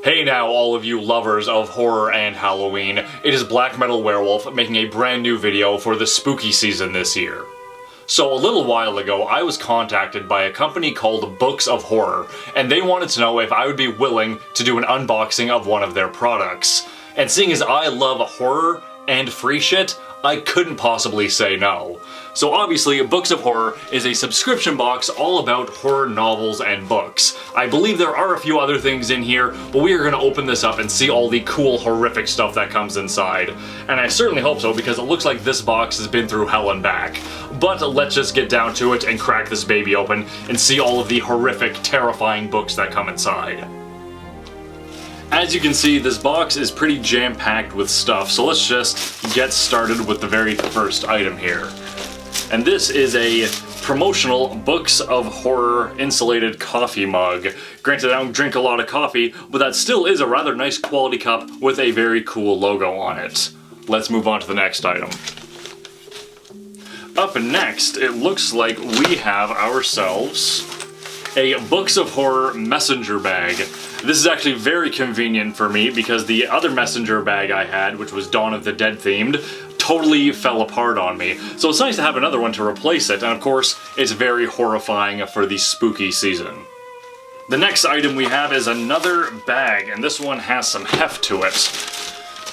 Hey now, all of you lovers of horror and Halloween. It is Black Metal Werewolf making a brand new video for the spooky season this year. So a little while ago, I was contacted by a company called Books of Horror, and they wanted to know if I would be willing to do an unboxing of one of their products. And seeing as I love horror and free shit, I couldn't possibly say no. So obviously, Books of Horror is a subscription box all about horror novels and books. I believe there are a few other things in here, but we are going to open this up and see all the cool, horrific stuff that comes inside. And I certainly hope so, because it looks like this box has been through hell and back. But let's just get down to it and crack this baby open and see all of the horrific, terrifying books that come inside. As you can see, this box is pretty jam-packed with stuff, so let's just get started with the very first item here. And this is a Promotional Books of Horror insulated coffee mug. Granted, I don't drink a lot of coffee, but that still is a rather nice quality cup with a very cool logo on it. Let's move on to the next item. Up next, it looks like we have ourselves a Books of Horror messenger bag. This is actually very convenient for me because the other messenger bag I had, which was Dawn of the Dead themed, totally fell apart on me. So it's nice to have another one to replace it, and of course, it's very horrifying for the spooky season. The next item we have is another bag, and this one has some heft to it.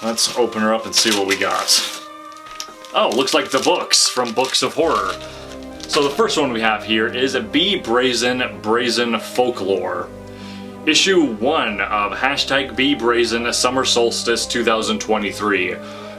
Let's open her up and see what we got. Oh, looks like the books from Books of Horror. So the first one we have here is Be Brazen, Brazen Folklore. Issue 1 of Be Brazen Summer Solstice 2023.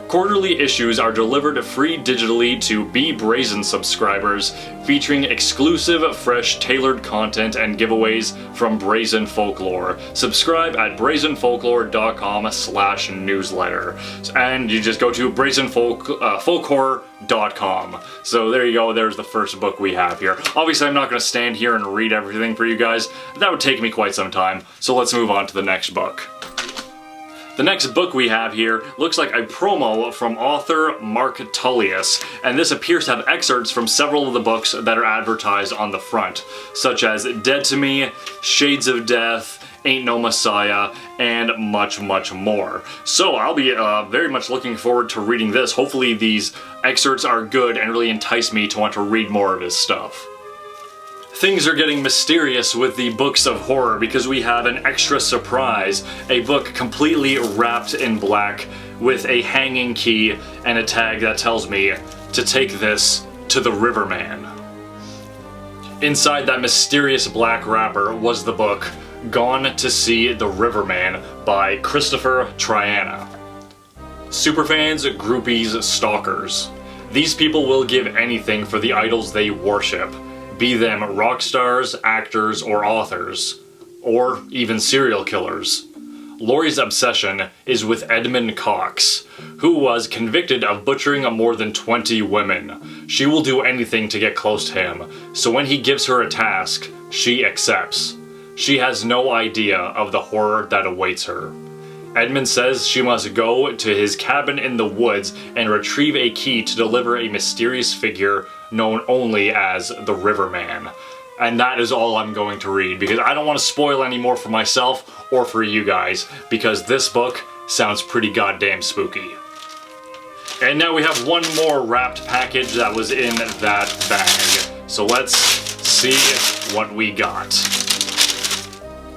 Quarterly issues are delivered free digitally to Be Brazen subscribers, featuring exclusive, fresh, tailored content and giveaways from Brazen Folklore. Subscribe at brazenfolklore.com/newsletter. And you just go to brazenfolkhorror.com. So there you go, there's the first book we have here. Obviously, I'm not going to stand here and read everything for you guys. That would take me quite some time, so let's move on to the next book. The next book we have here looks like a promo from author Mark Tullius, and this appears to have excerpts from several of the books that are advertised on the front, such as Dead to Me, Shades of Death, Ain't No Messiah, and much, much more. So I'll be very much looking forward to reading this. Hopefully these excerpts are good and really entice me to want to read more of his stuff. Things are getting mysterious with the Books of Horror because we have an extra surprise, a book completely wrapped in black with a hanging key and a tag that tells me to take this to the Riverman. Inside that mysterious black wrapper was the book Gone to See the Riverman by Christopher Triana. Superfans, groupies, stalkers. These people will give anything for the idols they worship. Be them rock stars, actors, or authors, or even serial killers. Lori's obsession is with Edmund Cox, who was convicted of butchering more than 20 women. She will do anything to get close to him, so when he gives her a task, she accepts. She has no idea of the horror that awaits her. Edmund says she must go to his cabin in the woods and retrieve a key to deliver a mysterious figure known only as the Riverman. And that is all I'm going to read, because I don't want to spoil any more for myself or for you guys, because this book sounds pretty goddamn spooky. And now we have one more wrapped package that was in that bag. So let's see what we got.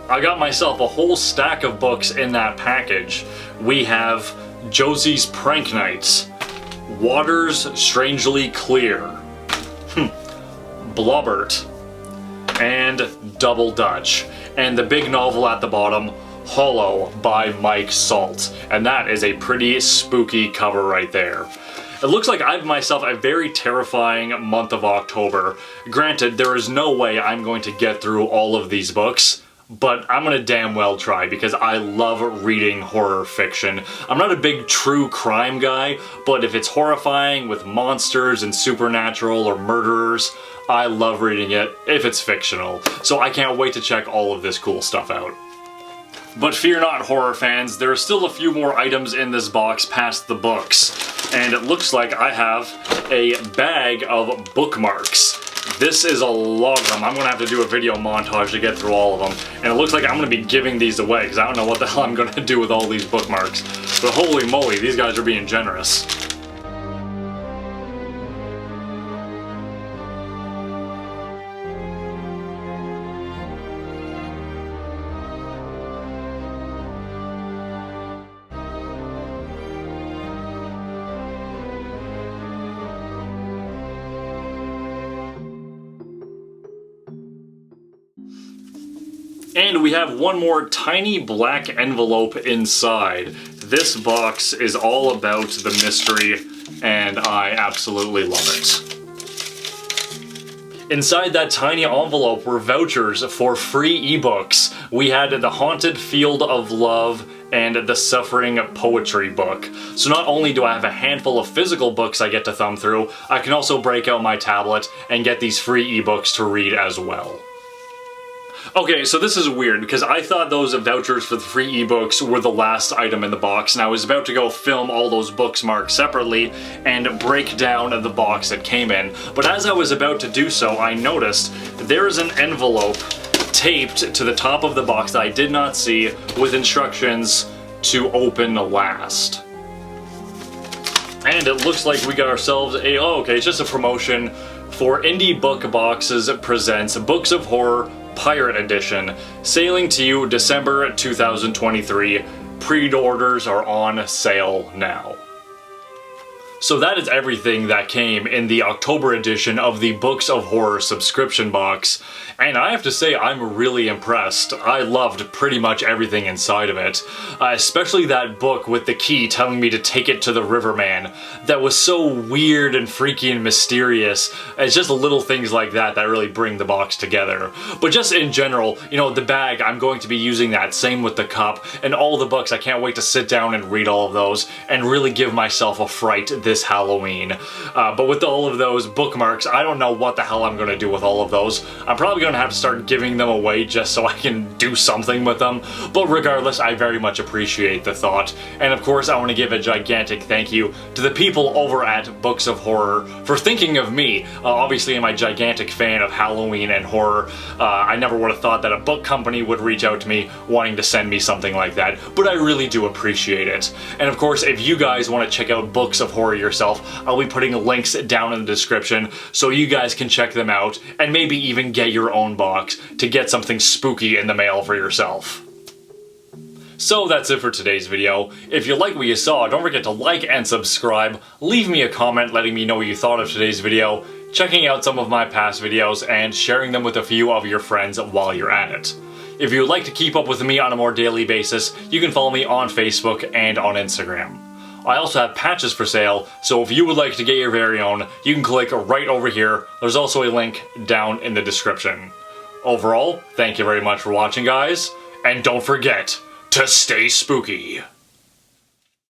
I got myself a whole stack of books in that package. We have Josie's Prank Nights, Waters Strangely Clear, Blobbert, and Double Dutch. And the big novel at the bottom, Hollow by Mike Salt. And that is a pretty spooky cover right there. It looks like I have myself a very terrifying month of October. Granted, there is no way I'm going to get through all of these books, but I'm gonna damn well try because I love reading horror fiction. I'm not a big true crime guy, but if it's horrifying with monsters and supernatural or murderers, I love reading it if it's fictional. So I can't wait to check all of this cool stuff out. But fear not, horror fans, there are still a few more items in this box past the books. And it looks like I have a bag of bookmarks. This is a lot of them. I'm gonna have to do a video montage to get through all of them. And it looks like I'm gonna be giving these away because I don't know what the hell I'm gonna do with all these bookmarks. But holy moly, these guys are being generous. And we have one more tiny black envelope inside. This box is all about the mystery, and I absolutely love it. Inside that tiny envelope were vouchers for free ebooks. We had The Haunted Field of Love and The Suffering Poetry book. So not only do I have a handful of physical books I get to thumb through, I can also break out my tablet and get these free ebooks to read as well. Okay, so this is weird because I thought those vouchers for the free ebooks were the last item in the box, and I was about to go film all those bookmarks separately and break down the box that came in. But as I was about to do so, I noticed there is an envelope taped to the top of the box that I did not see with instructions to open last. And it looks like we got ourselves a, oh okay, it's just a promotion for Indie Book Boxes presents Books of Horror Pirate Edition, sailing to you December 2023. Pre-orders are on sale now. So that is everything that came in the October edition of the Books of Horror subscription box, and I have to say I'm really impressed. I loved pretty much everything inside of it, especially that book with the key telling me to take it to the Riverman. That was so weird and freaky and mysterious. It's just little things like that that really bring the box together. But just in general, you know, the bag, I'm going to be using that, same with the cup, and all the books. I can't wait to sit down and read all of those and really give myself a fright this Halloween. But with all of those bookmarks, I don't know what the hell I'm going to do with all of those. I'm probably going to have to start giving them away just so I can do something with them. But regardless, I very much appreciate the thought. And of course, I want to give a gigantic thank you to the people over at Books of Horror for thinking of me. Obviously, I'm a gigantic fan of Halloween and horror. I never would have thought that a book company would reach out to me wanting to send me something like that, but I really do appreciate it. And of course, if you guys want to check out Books of Horror yourself, I'll be putting links down in the description so you guys can check them out and maybe even get your own box to get something spooky in the mail for yourself. So that's it for today's video. If you like what you saw, don't forget to like and subscribe, leave me a comment letting me know what you thought of today's video, checking out some of my past videos, and sharing them with a few of your friends while you're at it. If you would like to keep up with me on a more daily basis, you can follow me on Facebook and on Instagram. I also have patches for sale, so if you would like to get your very own, you can click right over here. There's also a link down in the description. Overall, thank you very much for watching, guys, and don't forget to stay spooky.